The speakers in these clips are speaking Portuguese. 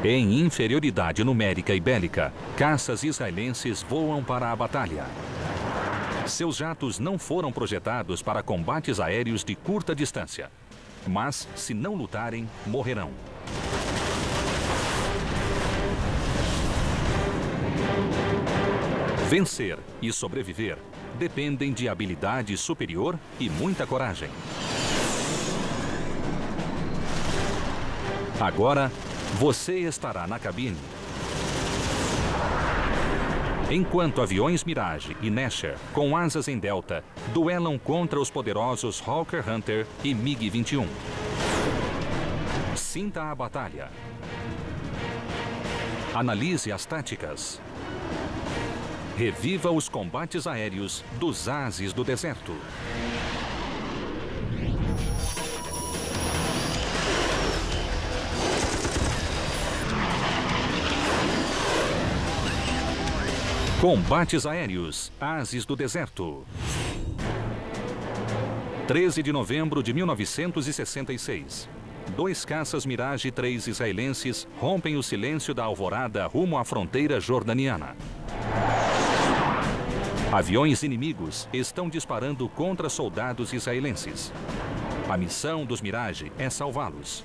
Em inferioridade numérica e bélica, caças israelenses voam para a batalha. Seus jatos não foram projetados para combates aéreos de curta distância. Mas, se não lutarem, morrerão. Vencer e sobreviver dependem de habilidade superior e muita coragem. Agora, você estará na cabine. Enquanto aviões Mirage e Nesher, com asas em delta, duelam contra os poderosos Hawker Hunter e MiG-21. Sinta a batalha. Analise as táticas. Reviva os combates aéreos dos ases do deserto. Combates aéreos, ases do deserto. 13 de novembro de 1966. 2 caças Mirage 3 israelenses rompem o silêncio da alvorada rumo à fronteira jordaniana. Aviões inimigos estão disparando contra soldados israelenses. A missão dos Mirage é salvá-los.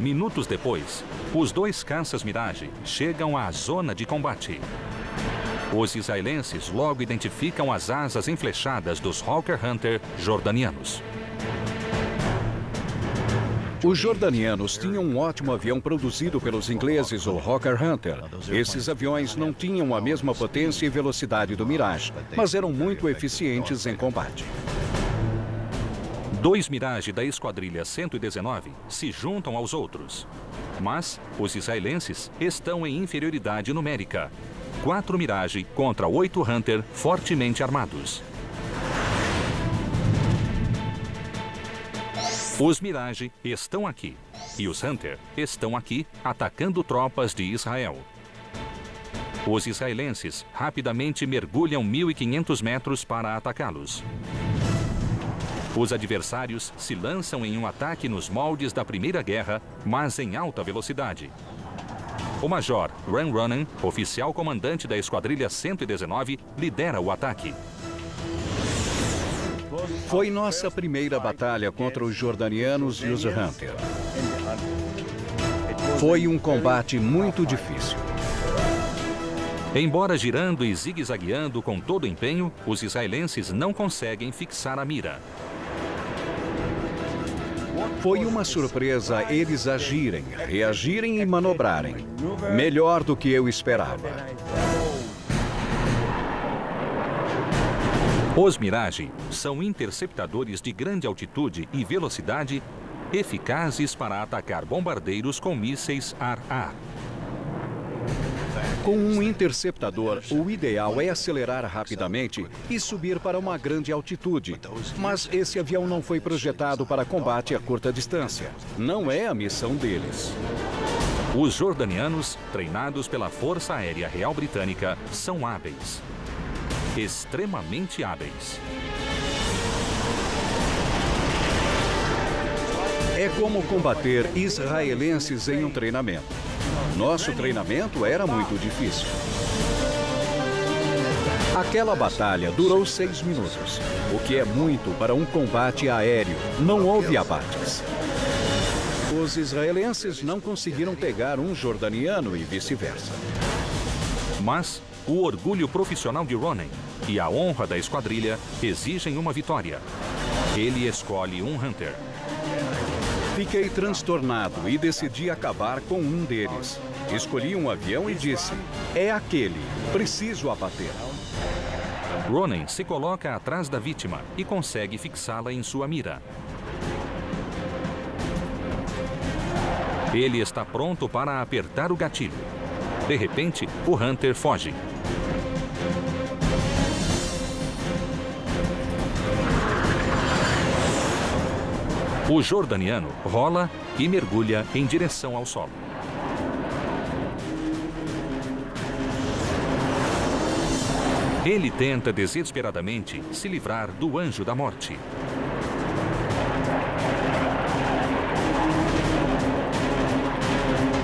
Minutos depois, os 2 caças Mirage chegam à zona de combate. Os israelenses logo identificam as asas enflechadas dos Hawker Hunter jordanianos. Os jordanianos tinham um ótimo avião produzido pelos ingleses, o Hawker Hunter. Esses aviões não tinham a mesma potência e velocidade do Mirage, mas eram muito eficientes em combate. 2 Mirage da esquadrilha 119 se juntam aos outros. Mas os israelenses estão em inferioridade numérica. 4 Mirage contra 8 Hunter fortemente armados. Os Mirage estão aqui e os Hunter estão aqui atacando tropas de Israel. Os israelenses rapidamente mergulham 1.500 metros para atacá-los. Os adversários se lançam em um ataque nos moldes da Primeira Guerra, mas em alta velocidade. O Major Ran Ronan, oficial comandante da Esquadrilha 119, lidera o ataque. Foi nossa primeira batalha contra os jordanianos e os Hunter. Foi um combate muito difícil. Embora girando e zigue-zagueando com todo empenho, os israelenses não conseguem fixar a mira. Foi uma surpresa eles agirem, reagirem e manobrarem. Melhor do que eu esperava. Os Mirage são interceptadores de grande altitude e velocidade, eficazes para atacar bombardeiros com mísseis ar-ar. Com um interceptador, o ideal é acelerar rapidamente e subir para uma grande altitude. Mas esse avião não foi projetado para combate a curta distância. Não é a missão deles. Os jordanianos, treinados pela Força Aérea Real Britânica, são hábeis. Extremamente hábeis. É como combater israelenses em um treinamento. Nosso treinamento era muito difícil. Aquela batalha durou 6 minutos, o que é muito para um combate aéreo. Não houve abates. Os israelenses não conseguiram pegar um jordaniano e vice-versa. Mas o orgulho profissional de Ronan e a honra da esquadrilha exigem uma vitória. Ele escolhe um Hunter. Fiquei transtornado e decidi acabar com um deles. Escolhi um avião e disse, é aquele, preciso abater. Ronan se coloca atrás da vítima e consegue fixá-la em sua mira. Ele está pronto para apertar o gatilho. De repente, o Hunter foge. O jordaniano rola e mergulha em direção ao solo. Ele tenta desesperadamente se livrar do anjo da morte.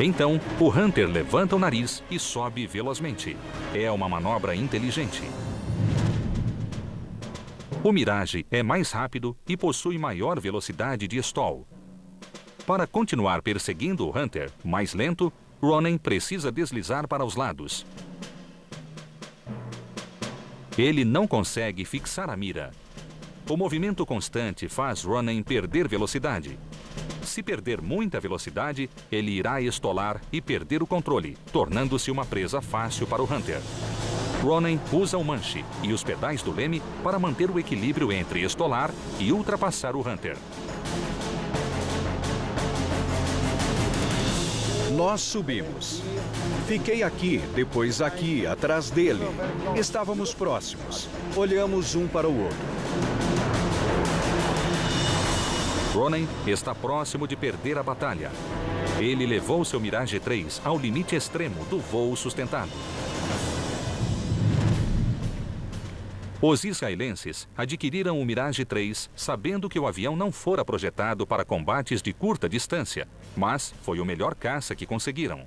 Então, o Hunter levanta o nariz e sobe velozmente. É uma manobra inteligente. O Mirage é mais rápido e possui maior velocidade de stall. Para continuar perseguindo o Hunter, mais lento, Ronen precisa deslizar para os lados. Ele não consegue fixar a mira. O movimento constante faz Ronen perder velocidade. Se perder muita velocidade, ele irá estolar e perder o controle, tornando-se uma presa fácil para o Hunter. Ronen usa o manche e os pedais do leme para manter o equilíbrio entre estolar e ultrapassar o Hunter. Nós subimos. Fiquei aqui, depois aqui, atrás dele. Estávamos próximos. Olhamos um para o outro. Ronen está próximo de perder a batalha. Ele levou seu Mirage 3 ao limite extremo do voo sustentado. Os israelenses adquiriram o Mirage 3 sabendo que o avião não fora projetado para combates de curta distância, mas foi o melhor caça que conseguiram.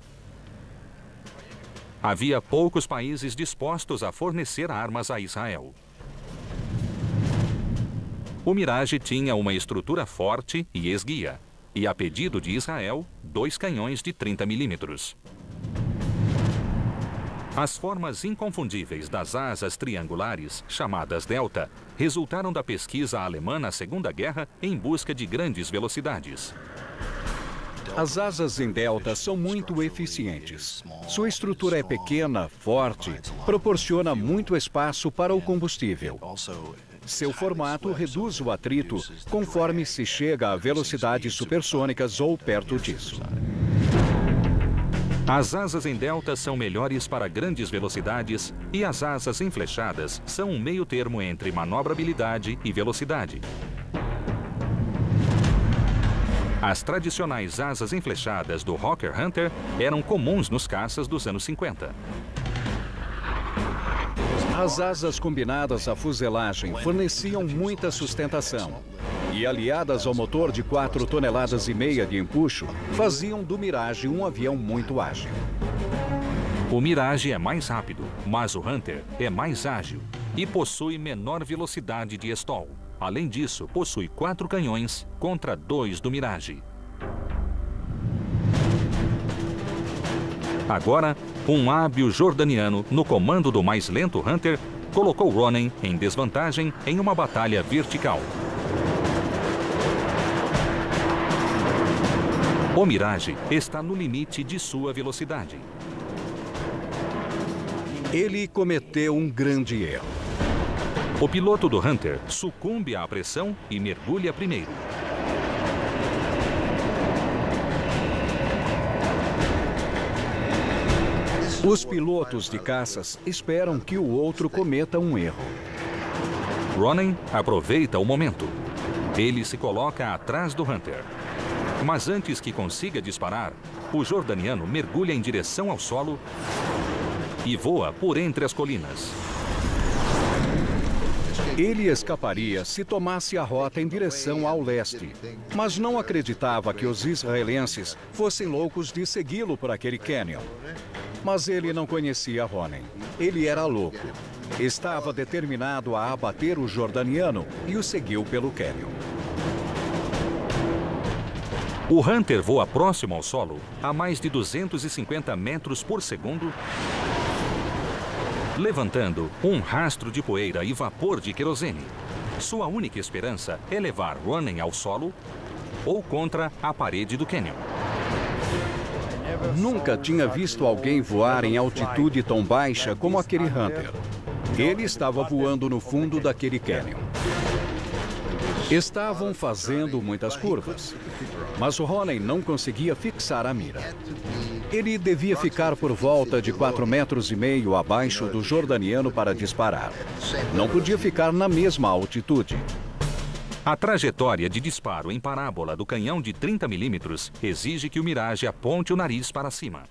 Havia poucos países dispostos a fornecer armas a Israel. O Mirage tinha uma estrutura forte e esguia, e a pedido de Israel, 2 canhões de 30 milímetros. As formas inconfundíveis das asas triangulares, chamadas Delta, resultaram da pesquisa alemã na Segunda Guerra em busca de grandes velocidades. As asas em delta são muito eficientes. Sua estrutura é pequena, forte, proporciona muito espaço para o combustível. Seu formato reduz o atrito conforme se chega a velocidades supersônicas ou perto disso. As asas em delta são melhores para grandes velocidades e as asas enflechadas são um meio termo entre manobrabilidade e velocidade. As tradicionais asas enflechadas do Hawker Hunter eram comuns nos caças dos anos 50. As asas combinadas à fuselagem forneciam muita sustentação e, aliadas ao motor de 4,5 toneladas de empuxo, faziam do Mirage um avião muito ágil. O Mirage é mais rápido, mas o Hunter é mais ágil e possui menor velocidade de stall. Além disso, possui 4 canhões contra 2 do Mirage. Agora, um hábil jordaniano no comando do mais lento Hunter colocou Ronen em desvantagem em uma batalha vertical. O Mirage está no limite de sua velocidade. Ele cometeu um grande erro. O piloto do Hunter sucumbe à pressão e mergulha primeiro. Os pilotos de caças esperam que o outro cometa um erro. Ronen aproveita o momento. Ele se coloca atrás do Hunter. Mas antes que consiga disparar, o jordaniano mergulha em direção ao solo e voa por entre as colinas. Ele escaparia se tomasse a rota em direção ao leste, mas não acreditava que os israelenses fossem loucos de segui-lo por aquele cânion. Mas ele não conhecia Ronen. Ele era louco. Estava determinado a abater o jordaniano e o seguiu pelo cânion. O Hunter voa próximo ao solo a mais de 250 metros por segundo, levantando um rastro de poeira e vapor de querosene. Sua única esperança é levar Ronen ao solo ou contra a parede do cânion. Nunca tinha visto alguém voar em altitude tão baixa como aquele Hunter. Ele estava voando no fundo daquele cânion. Estavam fazendo muitas curvas, mas o Ronen não conseguia fixar a mira. Ele devia ficar por volta de 4,5 metros abaixo do jordaniano para disparar. Não podia ficar na mesma altitude. A trajetória de disparo em parábola do canhão de 30 milímetros exige que o Mirage aponte o nariz para cima.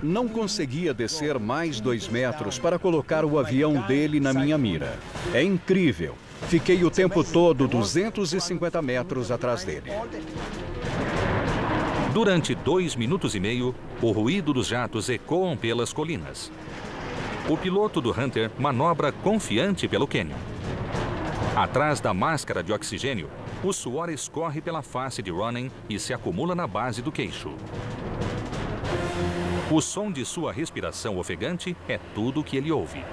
Não conseguia descer mais 2 metros para colocar o avião dele na minha mira. É incrível. Fiquei o tempo todo 250 metros atrás dele. Durante 2 minutos e meio, o ruído dos jatos ecoam pelas colinas. O piloto do Hunter manobra confiante pelo cânion. Atrás da máscara de oxigênio, o suor escorre pela face de Ronen e se acumula na base do queixo. O som de sua respiração ofegante é tudo o que ele ouve.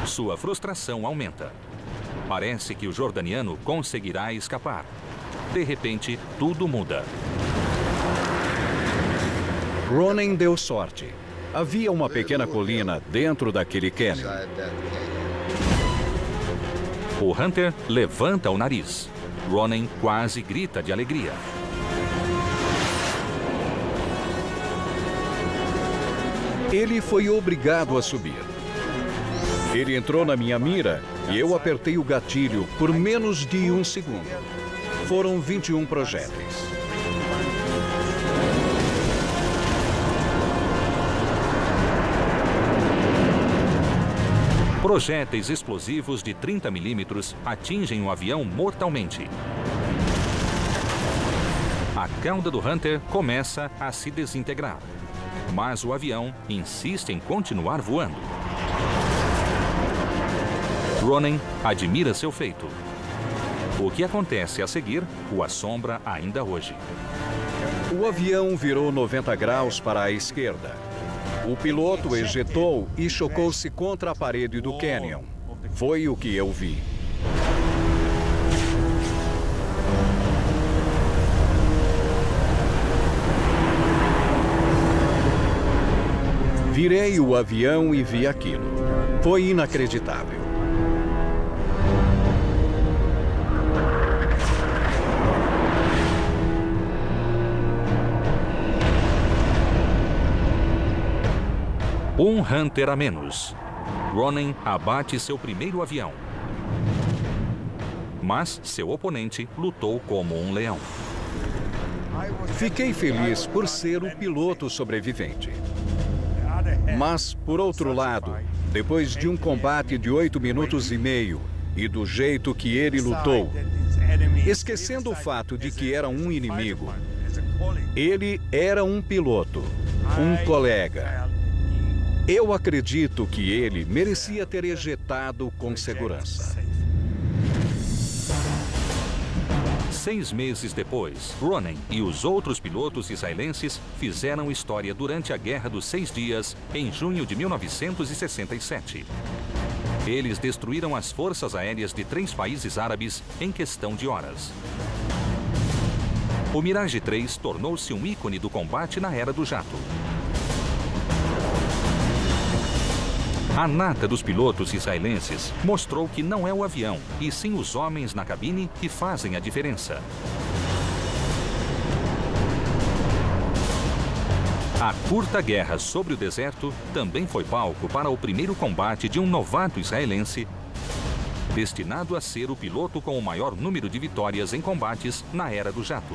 Sua frustração aumenta. Parece que o jordaniano conseguirá escapar. De repente, tudo muda. Ronen deu sorte. Havia uma pequena colina dentro daquele cânion. O Hunter levanta o nariz. Ronen quase grita de alegria. Ele foi obrigado a subir. Ele entrou na minha mira e eu apertei o gatilho por menos de 1 segundo. Foram 21 projéteis. Projéteis explosivos de 30 milímetros atingem o avião mortalmente. A cauda do Hunter começa a se desintegrar, mas o avião insiste em continuar voando. Ronen admira seu feito. O que acontece a seguir o assombra ainda hoje. O avião virou 90 graus para a esquerda. O piloto ejetou e chocou-se contra a parede do cânion. Foi o que eu vi. Virei o avião e vi aquilo. Foi inacreditável. Um Hunter a menos. Ronen abate seu primeiro avião. Mas seu oponente lutou como um leão. Fiquei feliz por ser o piloto sobrevivente. Mas, por outro lado, depois de um combate de 8 minutos e meio e do jeito que ele lutou, esquecendo o fato de que era um inimigo, ele era um piloto, um colega. Eu acredito que ele merecia ter ejetado com segurança. 6 meses depois, Ronen e os outros pilotos israelenses fizeram história durante a Guerra dos 6 Dias, em junho de 1967. Eles destruíram as forças aéreas de 3 países árabes em questão de horas. O Mirage 3 tornou-se um ícone do combate na era do jato. A nata dos pilotos israelenses mostrou que não é o avião, e sim os homens na cabine que fazem a diferença. A curta guerra sobre o deserto também foi palco para o primeiro combate de um novato israelense, destinado a ser o piloto com o maior número de vitórias em combates na era do jato.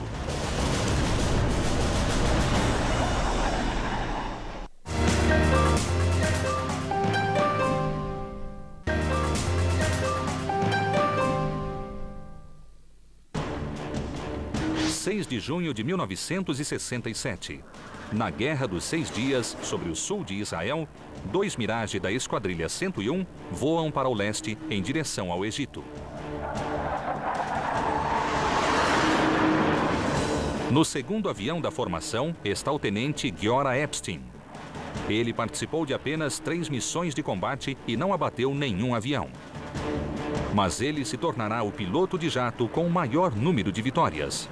De junho de 1967. Na Guerra dos 6 Dias, sobre o sul de Israel, 2 Mirage da Esquadrilha 101 voam para o leste em direção ao Egito. No segundo avião da formação está o tenente Giora Epstein. Ele participou de apenas 3 missões de combate e não abateu nenhum avião. Mas ele se tornará o piloto de jato com o maior número de vitórias.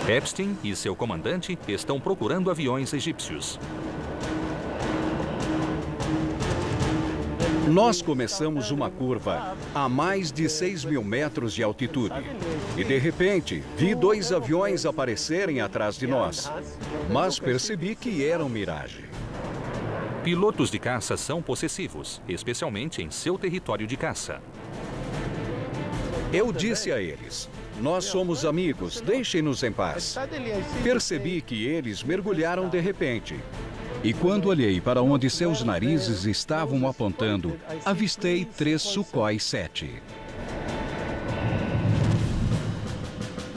Epstein e seu comandante estão procurando aviões egípcios. Nós começamos uma curva a mais de 6.000 metros de altitude. E, de repente, vi 2 aviões aparecerem atrás de nós. Mas percebi que eram Mirage. Pilotos de caça são possessivos, especialmente em seu território de caça. Eu disse a eles: nós somos amigos, deixem-nos em paz. Percebi que eles mergulharam de repente. E quando olhei para onde seus narizes estavam apontando, avistei 3 Sukhoi 7.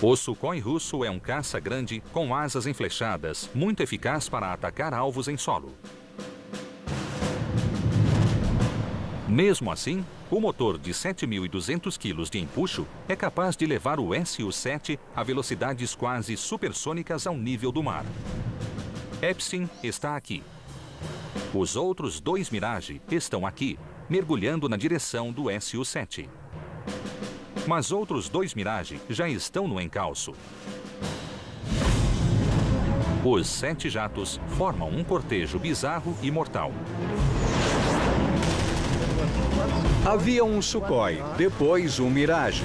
O Sukhoi russo é um caça grande com asas enflechadas, muito eficaz para atacar alvos em solo. Mesmo assim, o motor de 7.200 kg de empuxo é capaz de levar o Su-7 a velocidades quase supersônicas ao nível do mar. Epstein está aqui. Os outros 2 Mirage estão aqui, mergulhando na direção do Su-7. Mas outros 2 Mirage já estão no encalço. Os 7 jatos formam um cortejo bizarro e mortal. Havia um Sukhoi, depois um Mirage.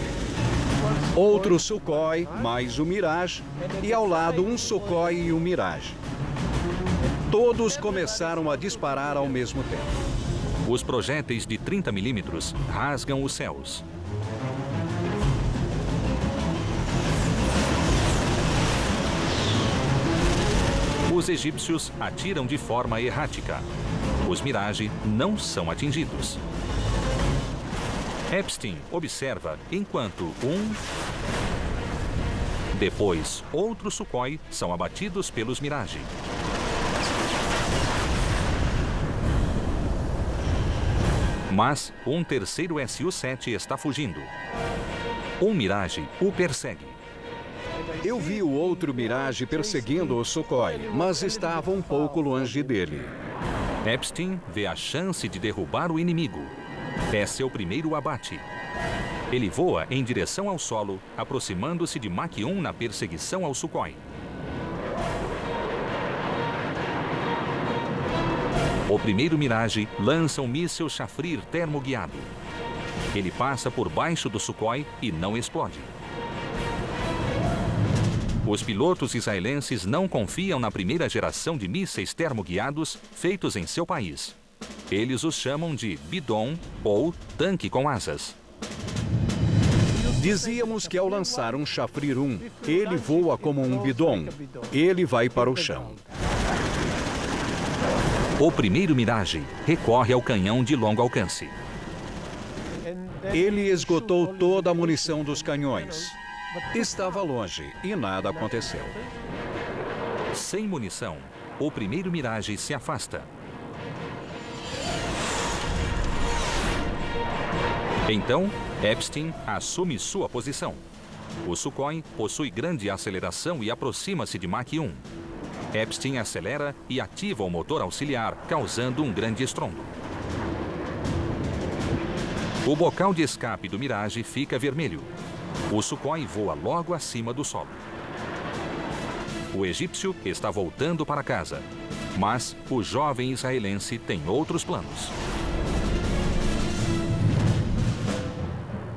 Outro Sukhoi, mais um Mirage, e ao lado um Sukhoi e um Mirage. Todos começaram a disparar ao mesmo tempo. Os projéteis de 30 milímetros rasgam os céus. Os egípcios atiram de forma errática. Os Mirage não são atingidos. Epstein observa enquanto depois outro Sukhoi são abatidos pelos Mirage. Mas um terceiro Su-7 está fugindo. Um Mirage o persegue. Eu vi o outro Mirage perseguindo o Sukhoi, mas estava um pouco longe dele. Epstein vê a chance de derrubar o inimigo. É seu primeiro abate. Ele voa em direção ao solo, aproximando-se de Mach 1 na perseguição ao Sukhoi. O primeiro Mirage lança um míssil Shafrir termoguiado. Ele passa por baixo do Sukhoi e não explode. Os pilotos israelenses não confiam na primeira geração de mísseis termoguiados feitos em seu país. Eles os chamam de bidon ou tanque com asas. Dizíamos que ao lançar um Shafrir 1, ele voa como um bidon. Ele vai para o chão. O primeiro Mirage recorre ao canhão de longo alcance. Ele esgotou toda a munição dos canhões. Estava longe e nada aconteceu. Sem munição, o primeiro Mirage se afasta. Então, Epstein assume sua posição. O Sukhoi possui grande aceleração e aproxima-se de Mach 1. Epstein acelera e ativa o motor auxiliar, causando um grande estrondo. O bocal de escape do Mirage fica vermelho. O Sukhoi voa logo acima do solo. O egípcio está voltando para casa, mas o jovem israelense tem outros planos.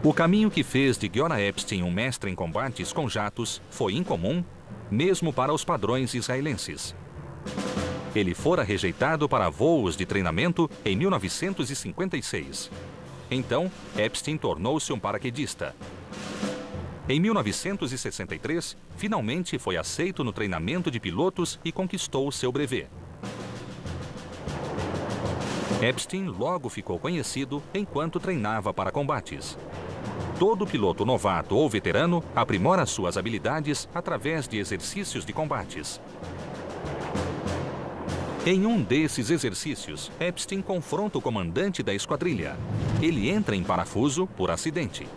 O caminho que fez de Giora Epstein um mestre em combates com jatos foi incomum, mesmo para os padrões israelenses. Ele fora rejeitado para voos de treinamento em 1956. Então, Epstein tornou-se um paraquedista. Em 1963, finalmente foi aceito no treinamento de pilotos e conquistou seu brevet. Epstein logo ficou conhecido enquanto treinava para combates. Todo piloto novato ou veterano aprimora suas habilidades através de exercícios de combates. Em um desses exercícios, Epstein confronta o comandante da esquadrilha. Ele entra em parafuso por acidente.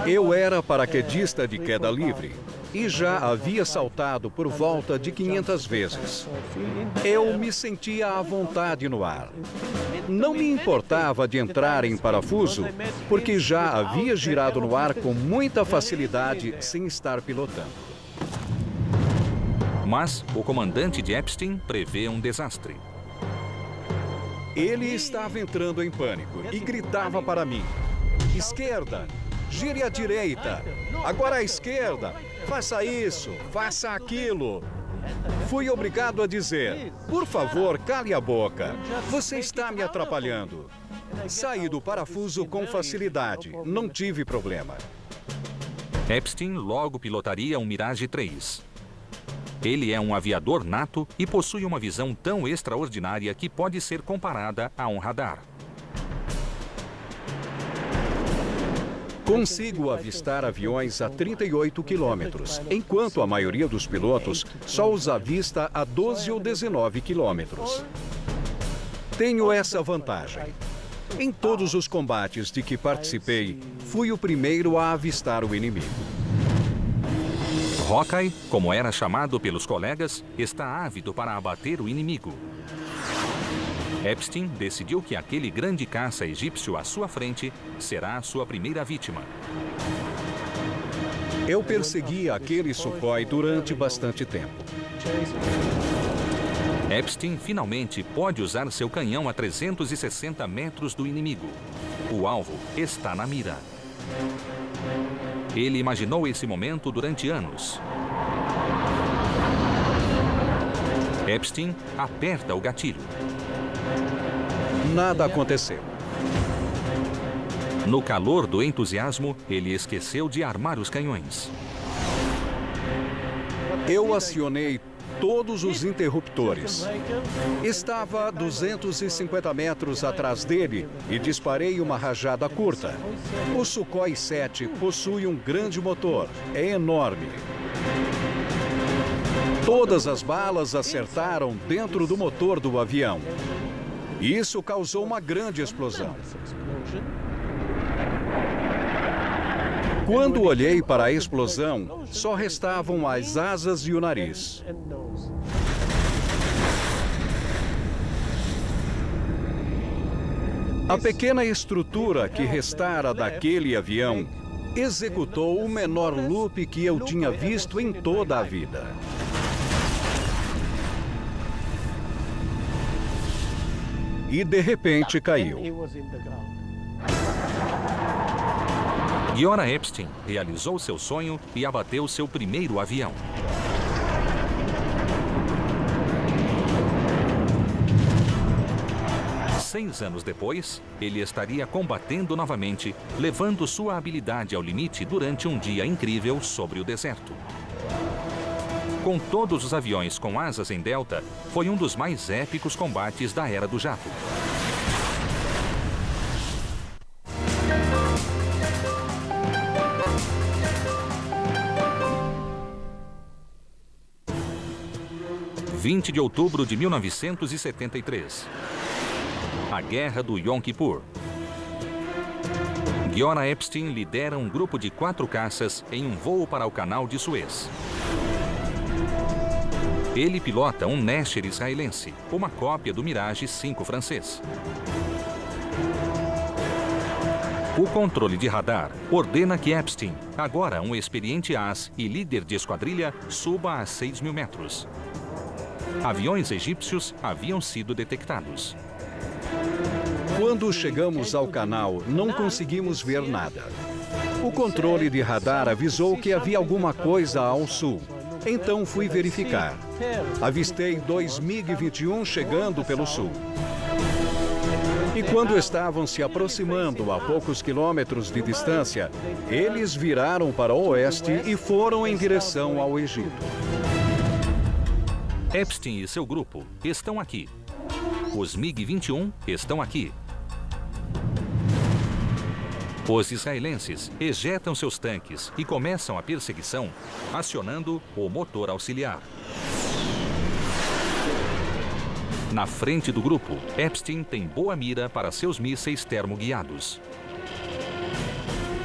Eu era paraquedista de queda livre e já havia saltado por volta de 500 vezes. Eu me sentia à vontade no ar. Não me importava de entrar em parafuso, porque já havia girado no ar com muita facilidade sem estar pilotando. Mas o comandante de Epstein prevê um desastre. Ele estava entrando em pânico e gritava para mim: "Esquerda! Gire à direita! Agora à esquerda! Faça isso! Faça aquilo!" Fui obrigado a dizer: "Por favor, cale a boca. Você está me atrapalhando." Saí do parafuso com facilidade. Não tive problema. Epstein logo pilotaria um Mirage 3. Ele é um aviador nato e possui uma visão tão extraordinária que pode ser comparada a um radar. Consigo avistar aviões a 38 quilômetros, enquanto a maioria dos pilotos só os avista a 12 ou 19 quilômetros. Tenho essa vantagem. Em todos os combates de que participei, fui o primeiro a avistar o inimigo. Hawkeye, como era chamado pelos colegas, está ávido para abater o inimigo. Epstein decidiu que aquele grande caça egípcio à sua frente será a sua primeira vítima. Eu persegui aquele Sukhoi durante bastante tempo. Epstein finalmente pode usar seu canhão a 360 metros do inimigo. O alvo está na mira. Ele imaginou esse momento durante anos. Epstein aperta o gatilho. Nada aconteceu. No calor do entusiasmo, ele esqueceu de armar os canhões. Eu acionei todos os interruptores. Estava a 250 metros atrás dele e disparei uma rajada curta. O Sukhoi 7 possui um grande motor. É enorme. Todas as balas acertaram dentro do motor do avião. Isso causou uma grande explosão. Quando olhei para a explosão, só restavam as asas e o nariz. A pequena estrutura que restara daquele avião executou o menor loop que eu tinha visto em toda a vida. E de repente caiu. Giora Epstein realizou seu sonho e abateu seu primeiro avião. Seis anos depois, ele estaria combatendo novamente, levando sua habilidade ao limite durante um dia incrível sobre o deserto. Com todos os aviões com asas em delta, foi um dos mais épicos combates da Era do Jato. – 20 de outubro de 1973. A Guerra do Yom Kippur. Giora Epstein lidera um grupo de 4 caças em um voo para o Canal de Suez. Ele pilota um Nesher israelense, uma cópia do Mirage 5 francês. O controle de radar ordena que Epstein, agora um experiente as e líder de esquadrilha, suba a 6.000 metros. Aviões egípcios haviam sido detectados. Quando chegamos ao canal, não conseguimos ver nada. O controle de radar avisou que havia alguma coisa ao sul. Então fui verificar. Avistei 2 MiG-21 chegando pelo sul. E quando estavam se aproximando a poucos quilômetros de distância, eles viraram para o oeste e foram em direção ao Egito. Epstein e seu grupo estão aqui. Os MiG-21 estão aqui. Os israelenses ejetam seus tanques e começam a perseguição, acionando o motor auxiliar. Na frente do grupo, Epstein tem boa mira para seus mísseis termoguiados.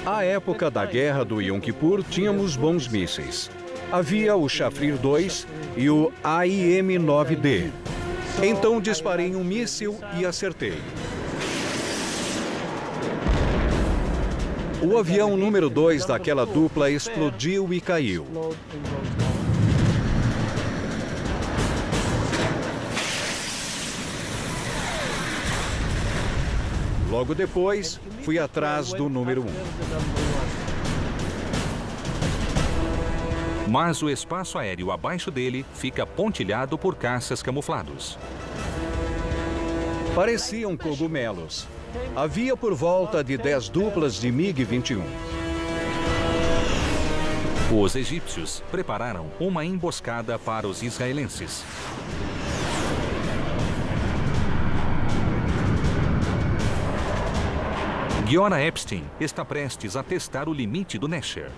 À época da Guerra do Yom Kippur, tínhamos bons mísseis. Havia o Shafir 2 e o AIM-9D. Então disparei um míssil e acertei. O avião número 2 daquela dupla explodiu e caiu. Logo depois, fui atrás do número 1. Mas o espaço aéreo abaixo dele fica pontilhado por caças camuflados. Pareciam cogumelos. Havia por volta de 10 duplas de MiG-21. Os egípcios prepararam uma emboscada para os israelenses. Giora Epstein está prestes a testar o limite do Nasher.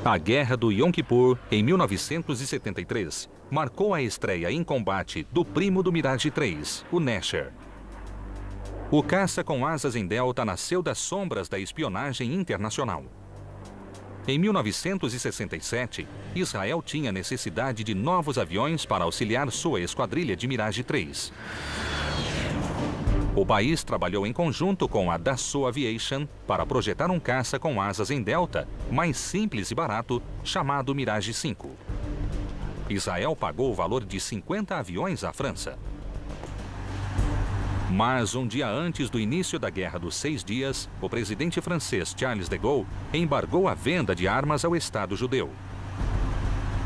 A Guerra do Yom Kippur, em 1973, marcou a estreia em combate do primo do Mirage 3, o Nasher. O caça com asas em delta nasceu das sombras da espionagem internacional. Em 1967, Israel tinha necessidade de novos aviões para auxiliar sua esquadrilha de Mirage 3. O país trabalhou em conjunto com a Dassault Aviation para projetar um caça com asas em delta, mais simples e barato, chamado Mirage 5. Israel pagou o valor de 50 aviões à França. Mas um dia antes do início da Guerra dos 6 Dias, o presidente francês Charles de Gaulle embargou a venda de armas ao Estado judeu.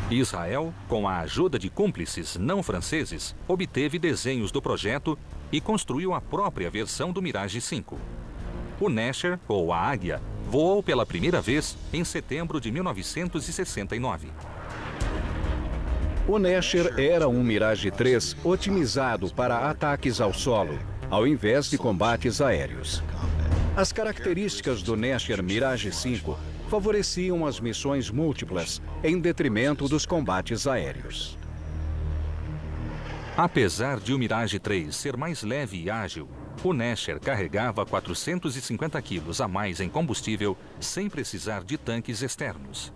Israel, com a ajuda de cúmplices não franceses, obteve desenhos do projeto e construiu a própria versão do Mirage 5. O Nasher, ou a Águia, voou pela primeira vez em setembro de 1969. O Nasher era um Mirage 3 otimizado para ataques ao solo, ao invés de combates aéreos. As características do Nasher Mirage 5 favoreciam as missões múltiplas, em detrimento dos combates aéreos. Apesar de o Mirage 3 ser mais leve e ágil, o Nasher carregava 450 quilos a mais em combustível sem precisar de tanques externos.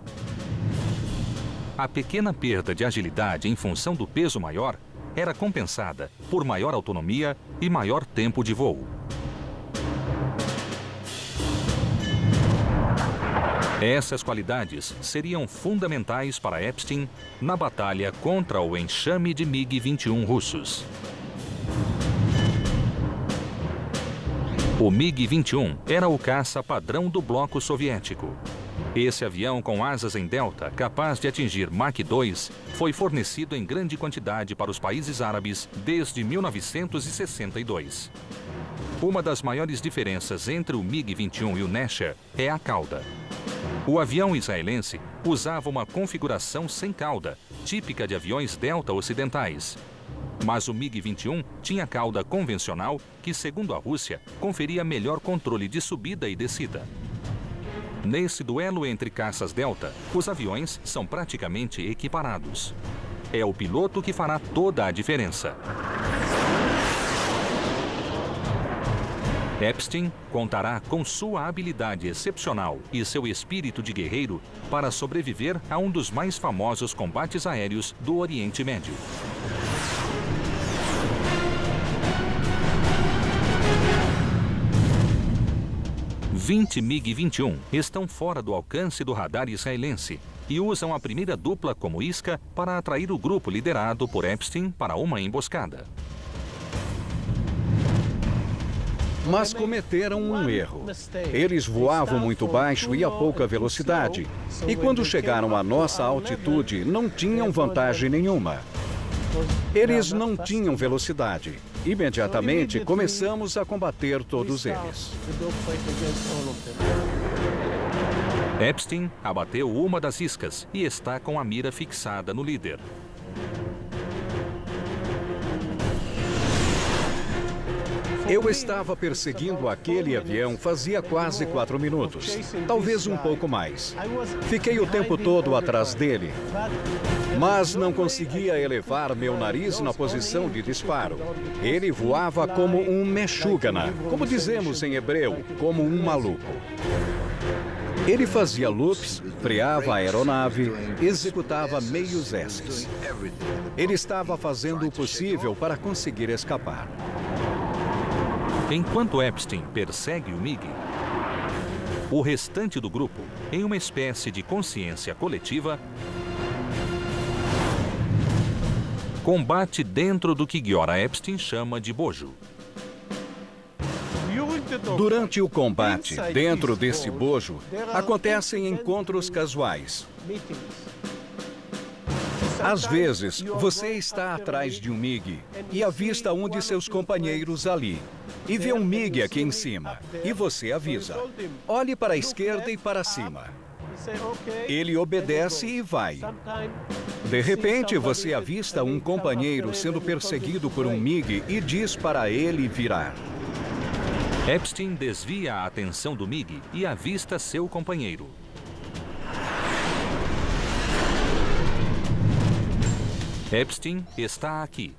A pequena perda de agilidade em função do peso maior era compensada por maior autonomia e maior tempo de voo. Essas qualidades seriam fundamentais para Epstein na batalha contra o enxame de MiG-21 russos. O MiG-21 era o caça padrão do bloco soviético. Esse avião com asas em delta, capaz de atingir Mach 2, foi fornecido em grande quantidade para os países árabes desde 1962. Uma das maiores diferenças entre o MiG-21 e o Nasher é a cauda. O avião israelense usava uma configuração sem cauda, típica de aviões Delta ocidentais. Mas o MiG-21 tinha cauda convencional que, segundo a Rússia, conferia melhor controle de subida e descida. Nesse duelo entre caças Delta, os aviões são praticamente equiparados. É o piloto que fará toda a diferença. Epstein contará com sua habilidade excepcional e seu espírito de guerreiro para sobreviver a um dos mais famosos combates aéreos do Oriente Médio. Vinte MiG-21 estão fora do alcance do radar israelense e usam a primeira dupla como isca para atrair o grupo liderado por Epstein para uma emboscada. Mas cometeram um erro. Eles voavam muito baixo e a pouca velocidade. E quando chegaram à nossa altitude, não tinham vantagem nenhuma. Eles não tinham velocidade. Imediatamente, começamos a combater todos eles. Epstein abateu uma das iscas e está com a mira fixada no líder. Eu estava perseguindo aquele avião fazia quase 4 minutos, talvez um pouco mais. Fiquei o tempo todo atrás dele, mas não conseguia elevar meu nariz na posição de disparo. Ele voava como um meshugana, como dizemos em hebreu, como um maluco. Ele fazia loops, freava a aeronave, executava meios S's. Ele estava fazendo o possível para conseguir escapar. Enquanto Epstein persegue o MiG, o restante do grupo, em uma espécie de consciência coletiva, combate dentro do que Giora Epstein chama de bojo. Durante o combate, dentro desse bojo, acontecem encontros casuais. Às vezes, você está atrás de um MiG e avista um de seus companheiros ali. E vê um MiG aqui em cima. E você avisa. Olhe para a esquerda e para cima. Ele obedece e vai. De repente, você avista um companheiro sendo perseguido por um MiG e diz para ele virar. Epstein desvia a atenção do MiG e avista seu companheiro. Epstein está aqui.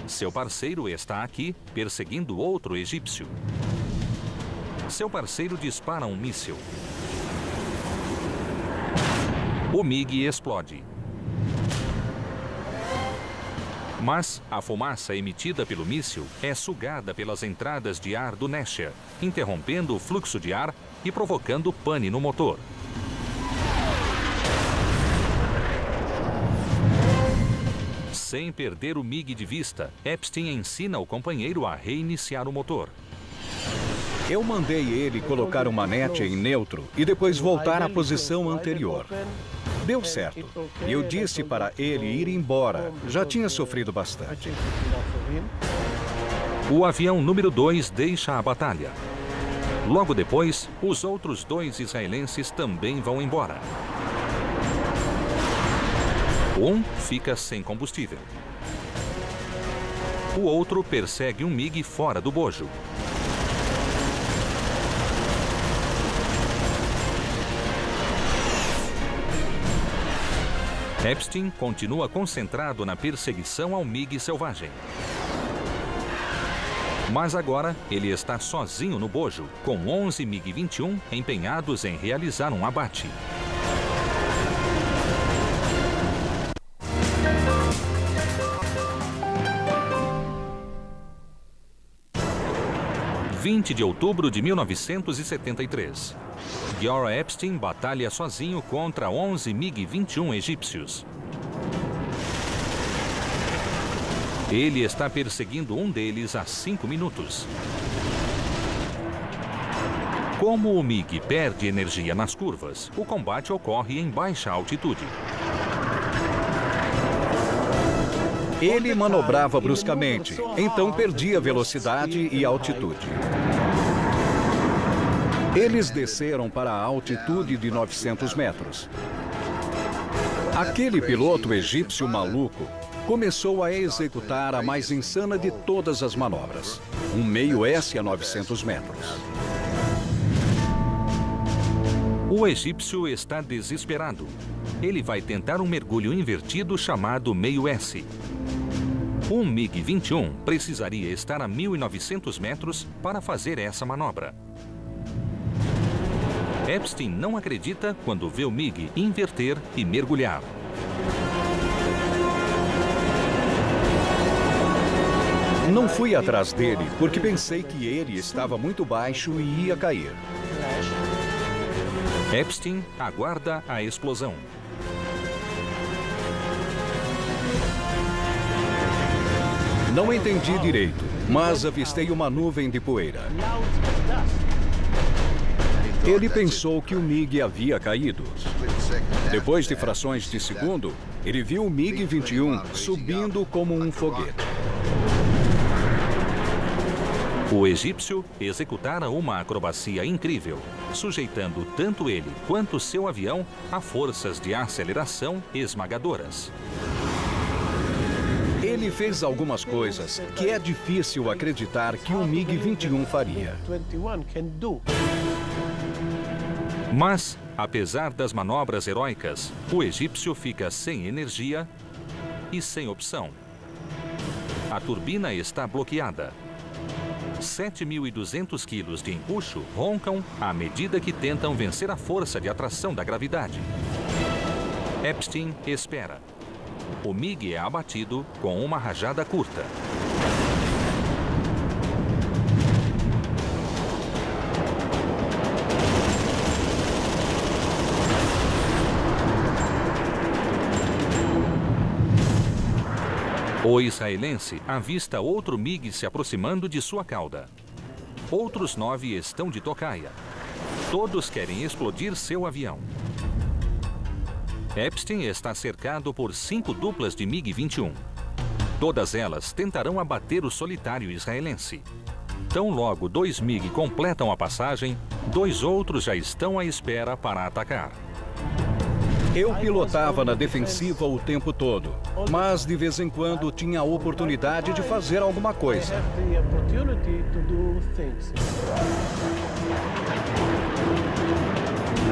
Seu parceiro está aqui, perseguindo outro egípcio. Seu parceiro dispara um míssil. O MiG explode. Mas a fumaça emitida pelo míssil é sugada pelas entradas de ar do Nesher, interrompendo o fluxo de ar e provocando pane no motor. Sem perder o MiG de vista, Epstein ensina o companheiro a reiniciar o motor. Eu mandei ele colocar o manete em neutro e depois voltar à posição anterior. Deu certo. Eu disse para ele ir embora. Já tinha sofrido bastante. O avião número 2 deixa a batalha. Logo depois, os outros 2 israelenses também vão embora. Um fica sem combustível. O outro persegue um MiG fora do bojo. Epstein continua concentrado na perseguição ao MiG selvagem. Mas agora ele está sozinho no bojo, com 11 MiG-21 empenhados em realizar um abate. Em 20 de outubro de 1973, Giora Epstein batalha sozinho contra 11 MiG-21 egípcios. Ele está perseguindo um deles há 5 minutos. Como o MiG perde energia nas curvas, o combate ocorre em baixa altitude. Ele manobrava bruscamente, então perdia velocidade e altitude. Eles desceram para a altitude de 900 metros. Aquele piloto egípcio maluco começou a executar a mais insana de todas as manobras, um meio S a 900 metros. O egípcio está desesperado. Ele vai tentar um mergulho invertido chamado meio S. Um MiG-21 precisaria estar a 1.900 metros para fazer essa manobra. Epstein não acredita quando vê o MiG inverter e mergulhar. Não fui atrás dele porque pensei que ele estava muito baixo e ia cair. Epstein aguarda a explosão. Não entendi direito, mas avistei uma nuvem de poeira. Ele pensou que o MiG havia caído. Depois de frações de segundo, ele viu o MiG-21 subindo como um foguete. O egípcio executara uma acrobacia incrível, sujeitando tanto ele quanto seu avião a forças de aceleração esmagadoras. Ele fez algumas coisas que é difícil acreditar que um MiG-21 faria. Mas, apesar das manobras heróicas, o egípcio fica sem energia e sem opção. A turbina está bloqueada. 7.200 quilos de empuxo roncam à medida que tentam vencer a força de atração da gravidade. Epstein espera. O MiG é abatido com uma rajada curta. O israelense avista outro MiG se aproximando de sua cauda. Outros 9 estão de tocaia. Todos querem explodir seu avião. Epstein está cercado por 5 duplas de MiG-21. Todas elas tentarão abater o solitário israelense. Tão logo 2 MiG completam a passagem, 2 outros já estão à espera para atacar. Eu pilotava na defensiva o tempo todo, mas de vez em quando tinha a oportunidade de fazer alguma coisa.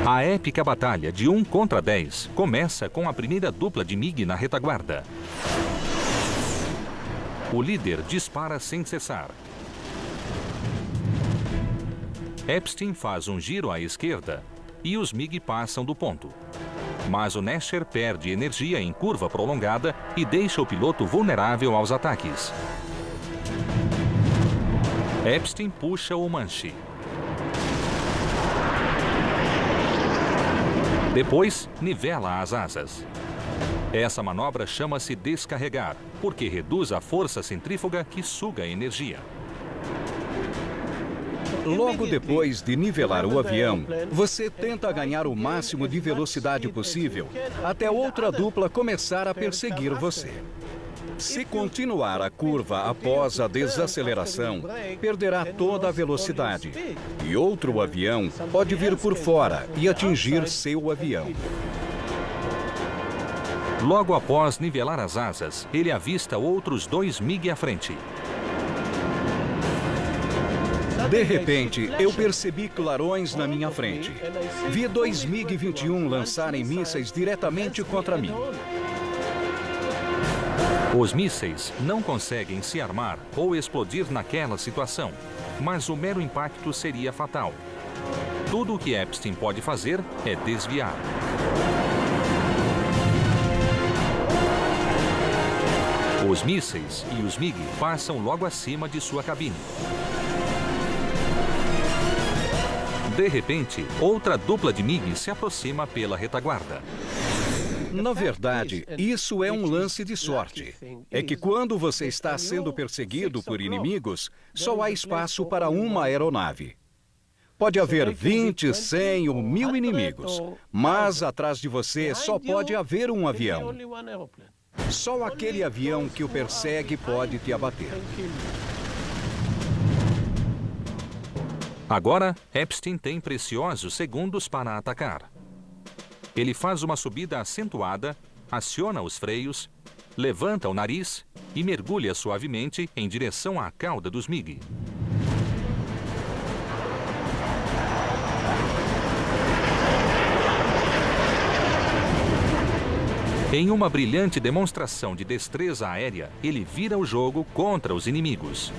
A épica batalha de 1 contra 10 começa com a primeira dupla de MiG na retaguarda. O líder dispara sem cessar. Epstein faz um giro à esquerda e os MiG passam do ponto. Mas o Nasher perde energia em curva prolongada e deixa o piloto vulnerável aos ataques. Epstein puxa o manche. Depois, nivela as asas. Essa manobra chama-se descarregar, porque reduz a força centrífuga que suga a energia. Logo depois de nivelar o avião, você tenta ganhar o máximo de velocidade possível até outra dupla começar a perseguir você. Se continuar a curva após a desaceleração, perderá toda a velocidade. E outro avião pode vir por fora e atingir seu avião. Logo após nivelar as asas, ele avista outros 2 MiG à frente. De repente, eu percebi clarões na minha frente. Vi 2 MiG-21 lançarem mísseis diretamente contra mim. Os mísseis não conseguem se armar ou explodir naquela situação, mas o mero impacto seria fatal. Tudo o que Epstein pode fazer é desviar. Os mísseis e os MiG passam logo acima de sua cabine. De repente, outra dupla de MiG se aproxima pela retaguarda. Na verdade, isso é um lance de sorte. É que quando você está sendo perseguido por inimigos, só há espaço para uma aeronave. Pode haver 20, 100 ou 1000 inimigos, mas atrás de você só pode haver um avião. Só aquele avião que o persegue pode te abater. Agora, Epstein tem preciosos segundos para atacar. Ele faz uma subida acentuada, aciona os freios, levanta o nariz e mergulha suavemente em direção à cauda dos MiG. Em uma brilhante demonstração de destreza aérea, ele vira o jogo contra os inimigos.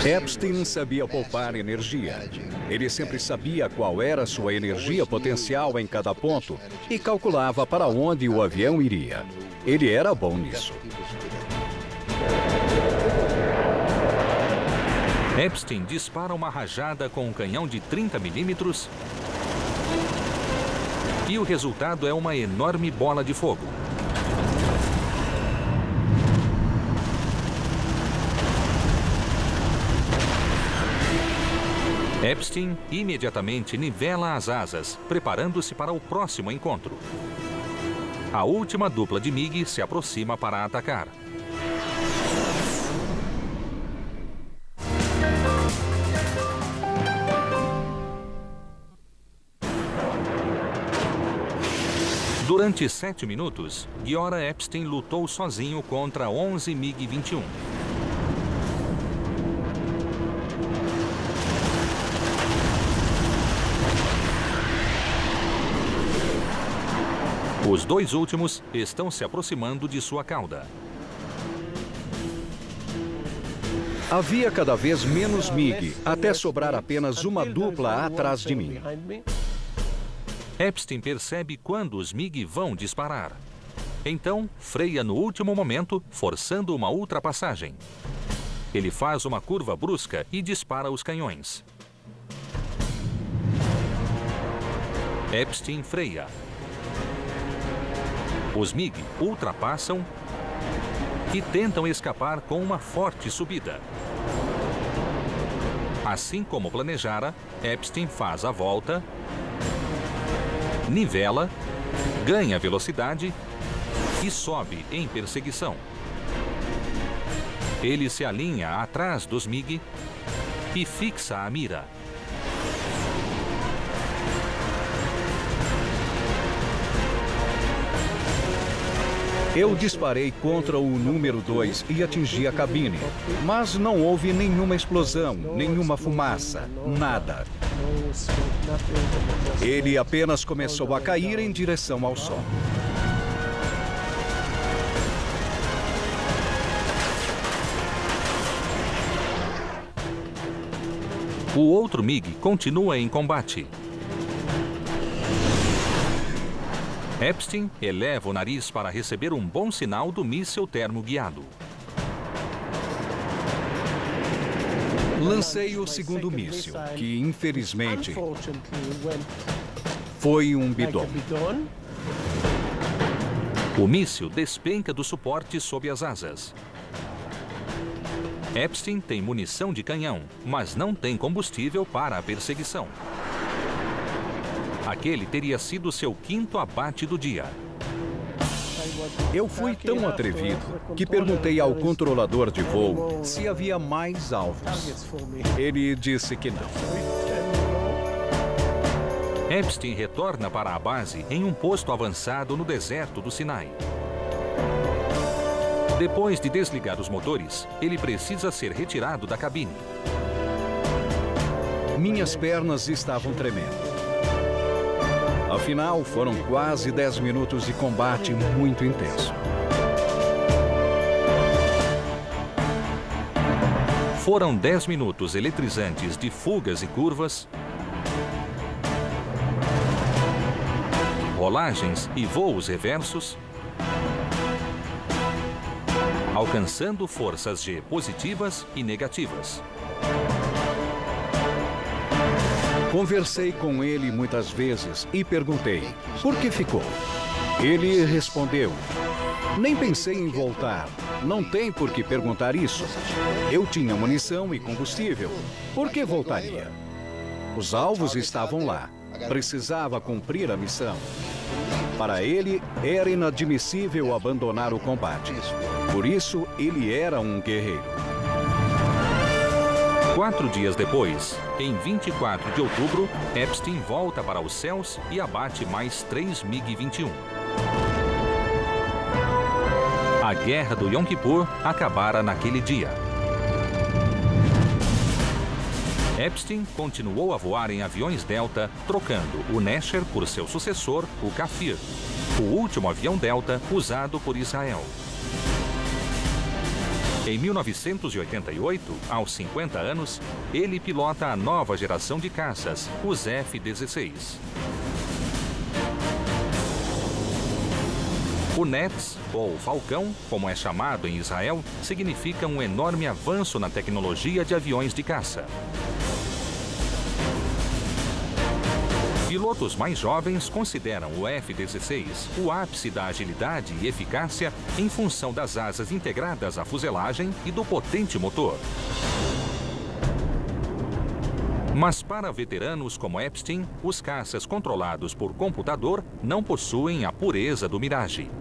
Epstein sabia poupar energia. Ele sempre sabia qual era sua energia potencial em cada ponto e calculava para onde o avião iria. Ele era bom nisso. Epstein dispara uma rajada com um canhão de 30 milímetros e o resultado é uma enorme bola de fogo. Epstein imediatamente nivela as asas, preparando-se para o próximo encontro. A última dupla de MiG se aproxima para atacar. Durante 7 minutos, Giora Epstein lutou sozinho contra 11 MiG-21. Os 2 últimos estão se aproximando de sua cauda. Havia cada vez menos MiG, até sobrar apenas uma dupla atrás de mim. Epstein percebe quando os MiG vão disparar. Então, freia no último momento, forçando uma ultrapassagem. Ele faz uma curva brusca e dispara os canhões. Epstein freia. Os MiG ultrapassam e tentam escapar com uma forte subida. Assim como planejara, Epstein faz a volta, nivela, ganha velocidade e sobe em perseguição. Ele se alinha atrás dos MiG e fixa a mira. Eu disparei contra o número 2 e atingi a cabine, mas não houve nenhuma explosão, nenhuma fumaça, nada. Ele apenas começou a cair em direção ao sol. O outro MiG continua em combate. Epstein eleva o nariz para receber um bom sinal do míssil termoguiado. Lancei o segundo míssil, que infelizmente foi um bidon. O míssil despenca do suporte sob as asas. Epstein tem munição de canhão, mas não tem combustível para a perseguição. Aquele teria sido seu 5º abate do dia. Eu fui tão atrevido que perguntei ao controlador de voo se havia mais alvos. Ele disse que não. Epstein retorna para a base em um posto avançado no deserto do Sinai. Depois de desligar os motores, ele precisa ser retirado da cabine. Minhas pernas estavam tremendo. Afinal, foram quase 10 minutos de combate muito intenso. Foram 10 minutos eletrizantes de fugas e curvas, rolagens e voos reversos, alcançando forças G positivas e negativas. Conversei com ele muitas vezes e perguntei, por que ficou? Ele respondeu, nem pensei em voltar. Não tem por que perguntar isso. Eu tinha munição e combustível. Por que voltaria? Os alvos estavam lá. Precisava cumprir a missão. Para ele, era inadmissível abandonar o combate. Por isso, ele era um guerreiro. 4 dias depois, em 24 de outubro, Epstein volta para os céus e abate mais 3 MiG-21. A guerra do Yom Kippur acabara naquele dia. Epstein continuou a voar em aviões Delta, trocando o Nesher por seu sucessor, o Kafir, o último avião Delta usado por Israel. Em 1988, aos 50 anos, ele pilota a nova geração de caças, os F-16. O Netz, ou Falcão, como é chamado em Israel, significa um enorme avanço na tecnologia de aviões de caça. Pilotos mais jovens consideram o F-16 o ápice da agilidade e eficácia em função das asas integradas à fuselagem e do potente motor. Mas para veteranos como Epstein, os caças controlados por computador não possuem a pureza do Mirage.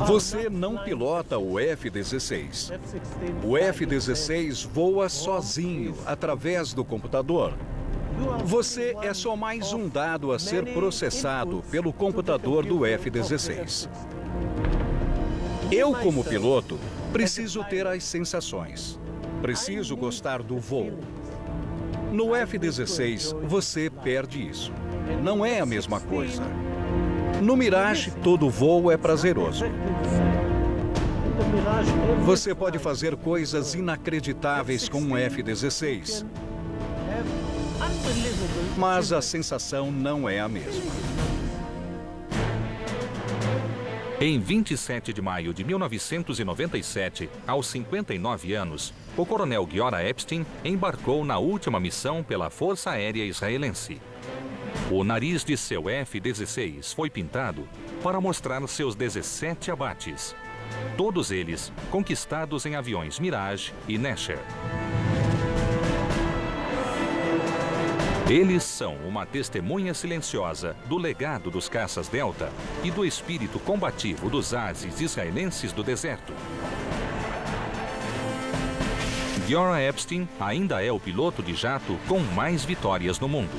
Você não pilota o F-16. O F-16 voa sozinho, através do computador. Você é só mais um dado a ser processado pelo computador do F-16. Eu, como piloto, preciso ter as sensações. Preciso gostar do voo. No F-16, você perde isso. Não é a mesma coisa. No Mirage, todo voo é prazeroso. Você pode fazer coisas inacreditáveis com um F-16. Mas a sensação não é a mesma. Em 27 de maio de 1997, aos 59 anos, o coronel Giora Epstein embarcou na última missão pela Força Aérea Israelense. O nariz de seu F-16 foi pintado para mostrar seus 17 abates, todos eles conquistados em aviões Mirage e Nesher. Eles são uma testemunha silenciosa do legado dos caças Delta e do espírito combativo dos ases israelenses do deserto. Giora Epstein ainda é o piloto de jato com mais vitórias no mundo.